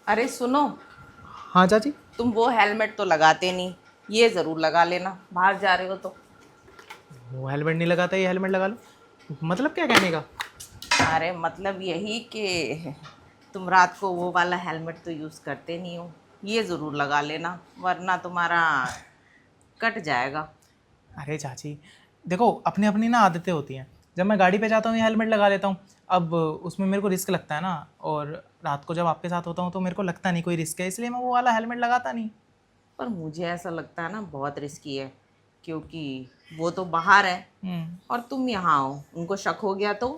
अरे सुनो, हाँ चाची। तुम वो हेलमेट तो लगाते नहीं, ये ज़रूर लगा लेना बाहर जा रहे हो तो। वो हेलमेट नहीं लगाता, ये हेलमेट लगा लो, मतलब क्या कहने का? अरे मतलब यही कि तुम रात को वो वाला हेलमेट तो यूज़ करते नहीं हो, ये ज़रूर लगा लेना वरना तुम्हारा कट जाएगा। अरे चाची, देखो अपनी अपनी ना आदतें होती हैं। जब मैं गाड़ी पे जाता हूँ ये हेलमेट लगा लेता हूँ। अब उसमें मेरे को रिस्क लगता है ना, और रात को जब आपके साथ होता हूँ तो मेरे को लगता नहीं कोई रिस्क है, इसलिए मैं वो वाला हेलमेट लगाता नहीं। पर मुझे ऐसा लगता है ना बहुत रिस्की है, क्योंकि वो तो बाहर है और तुम यहाँ हो, उनको शक हो गया तो।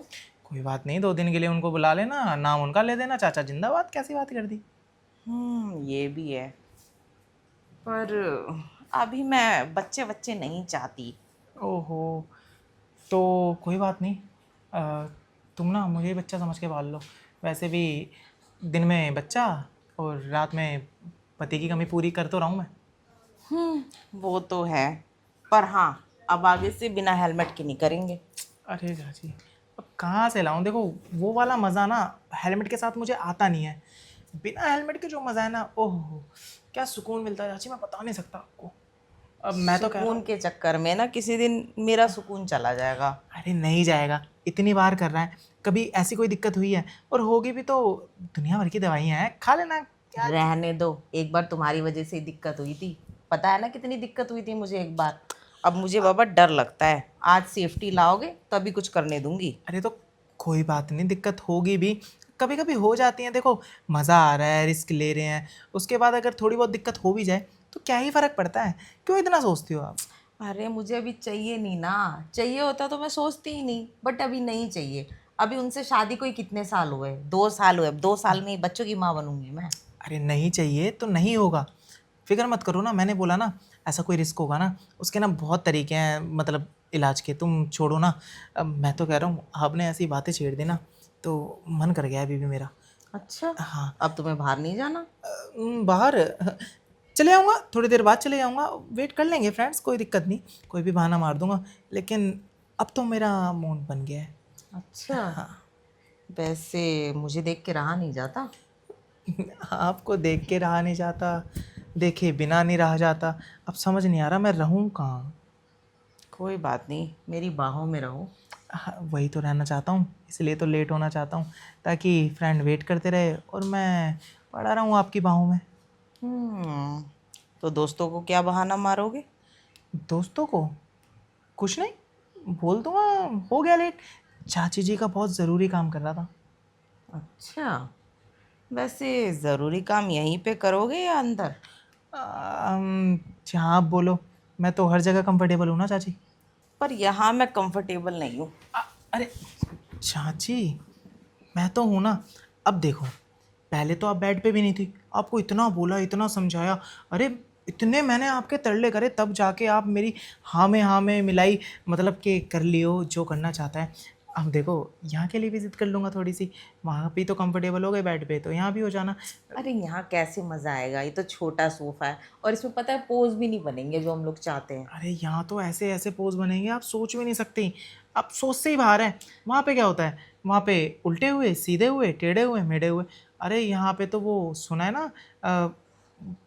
कोई बात नहीं, 2 दिन के लिए उनको बुला लेना, नाम उनका ले देना, चाचा जिंदाबाद, कैसी बात कर दी? ये भी है, पर अभी मैं बच्चे बच्चे नहीं चाहती। ओहो, तो कोई बात नहीं। तुम ना मुझे ही बच्चा समझ के पाल लो। वैसे भी दिन में बच्चा और रात में पति की कमी पूरी कर तो रहा हूँ मैं। वो तो है, पर हाँ, अब आगे से बिना हेलमेट के नहीं करेंगे। अरे चाची, अब कहाँ से लाऊं? देखो वो वाला मज़ा ना हेलमेट के साथ मुझे आता नहीं है। बिना हेलमेट के जो मज़ा है ना, ओह क्या सुकून मिलता है चाची, मैं बता नहीं सकता आपको। अब मैं तो कह रहा सुकून हूँ। के चक्कर में ना किसी दिन मेरा सुकून चला जाएगा। अरे नहीं जाएगा, इतनी बार कर रहा है, कभी ऐसी कोई दिक्कत हुई है? और होगी भी तो दुनिया भर की दवाइयाँ हैं, खा लेना क्या। रहने दो, एक बार तुम्हारी वजह से ही दिक्कत हुई थी, पता है ना कितनी दिक्कत हुई थी मुझे एक बार। अब मुझे बाबा डर लगता है, आज सेफ्टी लाओगे तभी कुछ करने दूंगी। अरे तो कोई बात नहीं, दिक्कत होगी भी, कभी कभी हो जाती है। देखो मज़ा आ रहा है, रिस्क ले रहे हैं, उसके बाद अगर थोड़ी बहुत दिक्कत हो भी जाए तो क्या ही फ़र्क पड़ता है? क्यों इतना सोचती हो आप? अरे मुझे अभी चाहिए नहीं ना, चाहिए होता तो मैं सोचती ही नहीं, बट अभी नहीं चाहिए। अभी उनसे शादी को ही कितने साल हुए, 2 साल हुए, अब 2 साल में ही बच्चों की माँ बनूंगी मैं। अरे नहीं चाहिए तो नहीं होगा, फिक्र मत करो ना। मैंने बोला ना, ऐसा कोई रिस्क होगा ना, उसके ना बहुत तरीके हैं, मतलब इलाज के। तुम छोड़ो ना, अब मैं तो कह रहा हूँ आपने ऐसी बातें छेड़ दी ना, तो मन कर गया अभी भी मेरा। अच्छा, हाँ। अब तुम्हें बाहर नहीं जाना? बाहर चले आऊँगा, थोड़ी देर बाद चले जाऊँगा, वेट कर लेंगे फ्रेंड्स, कोई दिक्कत नहीं, कोई भी बहाना मार दूंगा। लेकिन अब तो मेरा मूड बन गया है। अच्छा, वैसे मुझे देख के रहा नहीं जाता। आपको देख के रहा नहीं जाता, देखे बिना नहीं रहा जाता। अब समझ नहीं आ रहा मैं रहूं कहाँ। कोई बात नहीं, मेरी बाहों में रहो। हाँ, वही तो रहना चाहता हूँ, इसलिए तो लेट होना चाहता हूँ, ताकि फ्रेंड वेट करते रहे और मैं पड़ा रहूँ आपकी बाहों में। हम्म तो दोस्तों को क्या बहाना मारोगे? दोस्तों को कुछ नहीं, बोल दूंगा हो गया लेट, चाची जी का बहुत ज़रूरी काम कर रहा था। अच्छा, वैसे ज़रूरी काम यहीं पे करोगे या अंदर? जहाँ आप बोलो, मैं तो हर जगह कंफर्टेबल हूँ ना चाची। पर यहाँ मैं कंफर्टेबल नहीं हूँ। अरे चाची, मैं तो हूँ ना। अब देखो, पहले तो आप बेड पे भी नहीं थी, आपको इतना बोला, इतना समझाया, अरे इतने मैंने आपके तरले करे, तब जाके आप मेरी हाँ में मिलाई, मतलब कि कर लियो जो करना चाहता है। अब देखो, यहाँ के लिए भी जिद कर लूँगा थोड़ी सी, वहाँ पे तो कंफर्टेबल हो गए बेड पे, तो यहाँ भी हो जाना। अरे यहाँ कैसे मज़ा आएगा, ये तो छोटा सोफ़ा है और इसमें पता है पोज भी नहीं बनेंगे जो हम लोग चाहते हैं। अरे यहाँ तो ऐसे ऐसे पोज बनेंगे आप सोच भी नहीं सकती, आप सोच से ही बाहर हैं। वहाँ पे क्या होता है? वहाँ पे उल्टे हुए, सीधे हुए, टेढ़े हुए, मेढ़े हुए। अरे यहाँ पे तो वो सुना है ना, अ,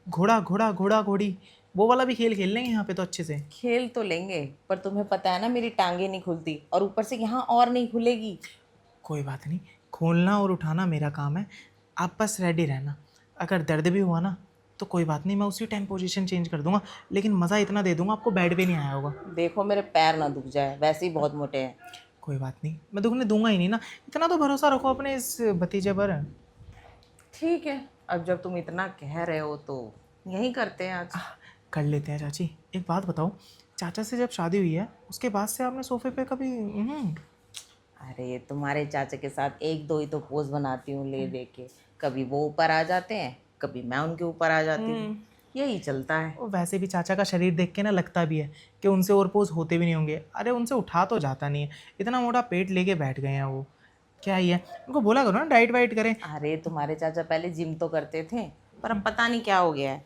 घोड़ा घोड़ा घोड़ा घोड़ी, वो वाला भी खेल खेल लेंगे यहाँ पे तो अच्छे से। खेल तो लेंगे, पर तुम्हें पता है ना मेरी टांगे नहीं खुलती, और ऊपर से यहाँ और नहीं खुलेगी। कोई बात नहीं, खोलना और उठाना मेरा काम है, आप बस रेडी रहना। अगर दर्द भी हुआ ना तो कोई बात नहीं, मैं उसी टाइम पोजीशन चेंज कर दूंगा, लेकिन मज़ा इतना दे दूंगा आपको बेड पे नहीं आया होगा। देखो मेरे पैर ना दुख जाए, वैसे ही बहुत मोटे हैं। कोई बात नहीं, मैं दुखने दूंगा ही नहीं ना, इतना तो भरोसा रखो अपने इस भतीजे पर। ठीक है, अब जब तुम इतना कह रहे हो तो यही करते हैं आज। कर लेते हैं चाची। एक बात बताओ, चाचा से जब शादी हुई है उसके बाद से आपने सोफे पे कभी अरे तुम्हारे चाचा के साथ एक दो ही तो पोज बनाती हूँ ले दे के, कभी वो ऊपर आ जाते हैं, कभी मैं उनके ऊपर आ जाती हूँ, यही चलता है। और वैसे भी चाचा का शरीर देख के ना लगता भी है कि उनसे और पोज होते भी नहीं होंगे। अरे उनसे उठा तो जाता नहीं है, इतना मोटा पेट लेके बैठ गए हैं वो, क्या ही है। उनको बोला करो ना डाइट वाइट करें। अरे तुम्हारे चाचा पहले जिम तो करते थे, पर अब पता नहीं क्या हो गया है।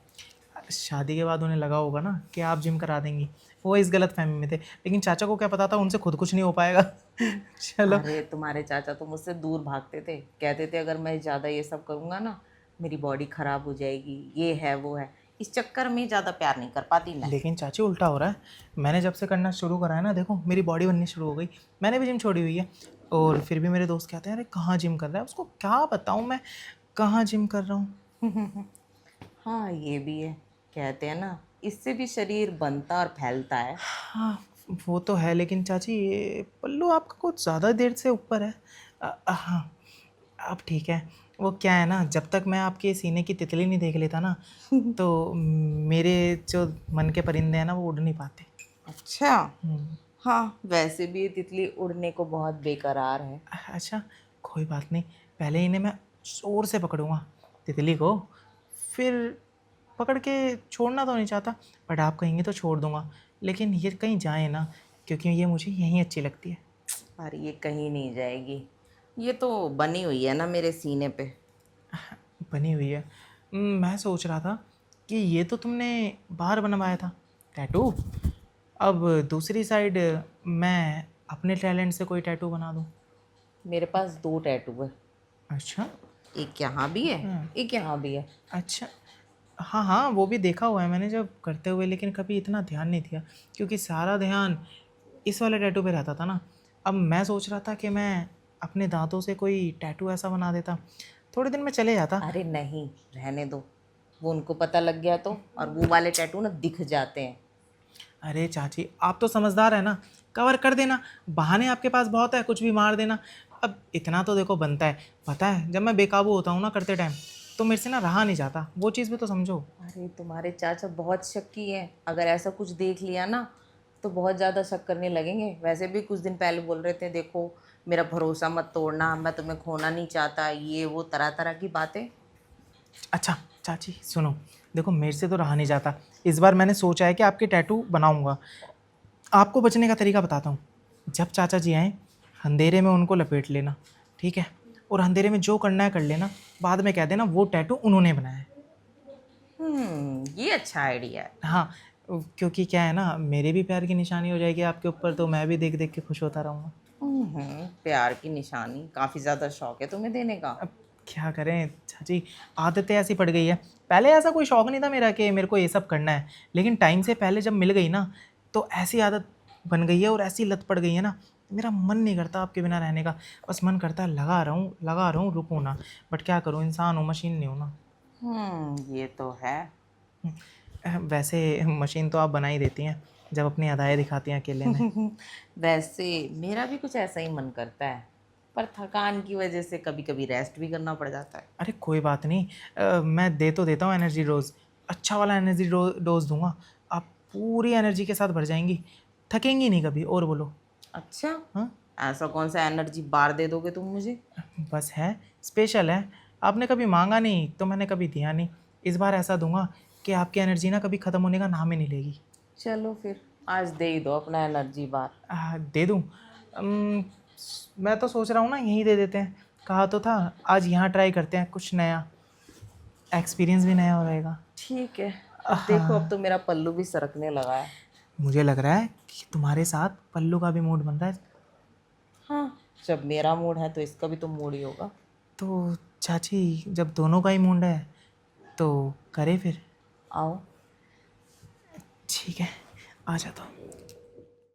शादी के बाद उन्हें लगा होगा ना कि आप जिम करा देंगी, वो इस गलत फहमी में थे, लेकिन चाचा को क्या पता था उनसे खुद कुछ नहीं हो पाएगा। चलो। अरे तुम्हारे चाचा तो मुझसे दूर भागते थे, कहते थे अगर मैं ज़्यादा ये सब करूँगा ना मेरी बॉडी ख़राब हो जाएगी, ये है वो है, इस चक्कर में ज़्यादा प्यार नहीं कर पाती मैं। लेकिन चाची उल्टा हो रहा है। मैंने जब से करना शुरू करा है ना, देखो मेरी बॉडी बननी शुरू हो गई। मैंने भी जिम छोड़ी हुई है और फिर भी मेरे दोस्त कहते हैं अरे कहाँ जिम कर रहा है, उसको क्या बताऊँ मैं कहाँ जिम कर रहा हूँ। हाँ ये भी है, कहते हैं ना इससे भी शरीर बनता और फैलता है। हाँ वो तो है, लेकिन चाची ये पल्लू आपका कुछ ज़्यादा देर से ऊपर है। हाँ अब ठीक है। वो क्या है ना, जब तक मैं आपके सीने की तितली नहीं देख लेता ना तो मेरे जो मन के परिंदे हैं ना वो उड़ नहीं पाते। अच्छा। हम्म, हाँ वैसे भी ये तितली उड़ने को बहुत बेकरार है। अच्छा कोई बात नहीं, पहले इन्हें मैं ज़ोर से पकड़ूंगा तितली को, फिर पकड़ के छोड़ना तो नहीं चाहता, बट आप कहेंगे तो छोड़ दूंगा। लेकिन ये कहीं जाए ना, क्योंकि ये मुझे यहीं अच्छी लगती है। पर ये कहीं नहीं जाएगी, ये तो बनी हुई है ना मेरे सीने पे। बनी हुई है। मैं सोच रहा था कि ये तो तुमने बाहर बनवाया था टैटू, अब दूसरी साइड मैं अपने टैलेंट से कोई टैटू बना दूं। मेरे पास 2 टैटू है, अच्छा। एक यहाँ भी है, हाँ, एक यहाँ भी है। अच्छा। हाँ हाँ वो भी देखा हुआ है मैंने जब करते हुए, लेकिन कभी इतना ध्यान नहीं दिया क्योंकि सारा ध्यान इस वाले टैटू पे रहता था ना। अब मैं सोच रहा था कि मैं अपने दांतों से कोई टैटू ऐसा बना देता, थोड़े दिन में चले जाता। अरे नहीं, रहने दो, वो उनको पता लग गया तो, और वो वाले टैटू ना दिख जाते हैं। अरे चाची आप तो समझदार है ना, कवर कर देना, बहाने आपके पास बहुत है, कुछ भी मार देना। अब इतना तो देखो बनता है, पता है जब मैं बेकाबू होता हूँ ना करते टाइम तो मेरे से ना रहा नहीं जाता, वो चीज़ भी तो समझो। अरे तुम्हारे चाचा बहुत शक्की है, अगर ऐसा कुछ देख लिया ना तो बहुत ज़्यादा शक करने लगेंगे। वैसे भी कुछ दिन पहले बोल रहे थे देखो मेरा भरोसा मत तोड़ना, मैं तुम्हें खोना नहीं चाहता, ये वो तरह तरह की बातें। अच्छा चाची सुनो, देखो मेरे से तो रहा नहीं जाता, इस बार मैंने सोचा है कि आपके टैटू बनाऊंगा। आपको बचने का तरीका बताता हूँ। जब चाचा जी आएँ अंधेरे में उनको लपेट लेना, ठीक है, और अंधेरे में जो करना है कर लेना, बाद में कह देना वो टैटू उन्होंने बनाया है। ये अच्छा आइडिया है। हाँ क्योंकि क्या है ना, मेरे भी प्यार की निशानी हो जाएगी आपके ऊपर, तो मैं भी देख देख के खुश होता रहूँगा। प्यार की निशानी, काफ़ी ज़्यादा शौक है तुम्हें देने का। अब क्या करें चाची, आदतें ऐसी पड़ गई है। पहले ऐसा कोई शौक नहीं था मेरा कि मेरे को ये सब करना है, लेकिन टाइम से पहले जब मिल गई ना तो ऐसी आदत बन गई है और ऐसी लत पड़ गई है ना, मेरा मन नहीं करता आपके बिना रहने का। बस मन करता है लगा रहा हूँ रुकूँ ना, बट क्या करूँ, इंसान हूँ मशीन नहीं हूँ ना। ये तो है। वैसे मशीन तो आप बना ही देती हैं जब अपनी अदाएँ दिखाती हैं अकेले में। वैसे मेरा भी कुछ ऐसा ही मन करता है, पर थकान की वजह से कभी कभी रेस्ट भी करना पड़ जाता है। अरे कोई बात नहीं, मैं दे तो देता हूँ एनर्जी डोज, अच्छा वाला एनर्जी डोज दूंगा, आप पूरी एनर्जी के साथ भर जाएंगी, थकेंगी नहीं कभी। और बोलो। अच्छा, हाँ ऐसा कौन सा एनर्जी बार दे दोगे तुम मुझे? बस है, स्पेशल है, आपने कभी मांगा नहीं तो मैंने कभी दिया नहीं, इस बार ऐसा दूंगा कि आपकी एनर्जी ना कभी ख़त्म होने का नाम ही नहीं लेगी। चलो फिर आज दे ही दो अपना एनर्जी बार। दे दूँ? मैं तो सोच रहा हूँ ना यहीं दे देते हैं, कहा तो था आज यहाँ ट्राई करते हैं, कुछ नया, एक्सपीरियंस भी नया हो रहेगा। ठीक है, अब देखो अब तो मेरा पल्लू भी सरकने लगा है। मुझे लग रहा है कि तुम्हारे साथ पल्लू का भी मूड बन रहा है। हाँ, जब मेरा मूड है तो इसका भी तो मूड ही होगा। तो चाची जब दोनों का ही मूड है तो करे फिर। आओ। ठीक है आ जाता हूँ।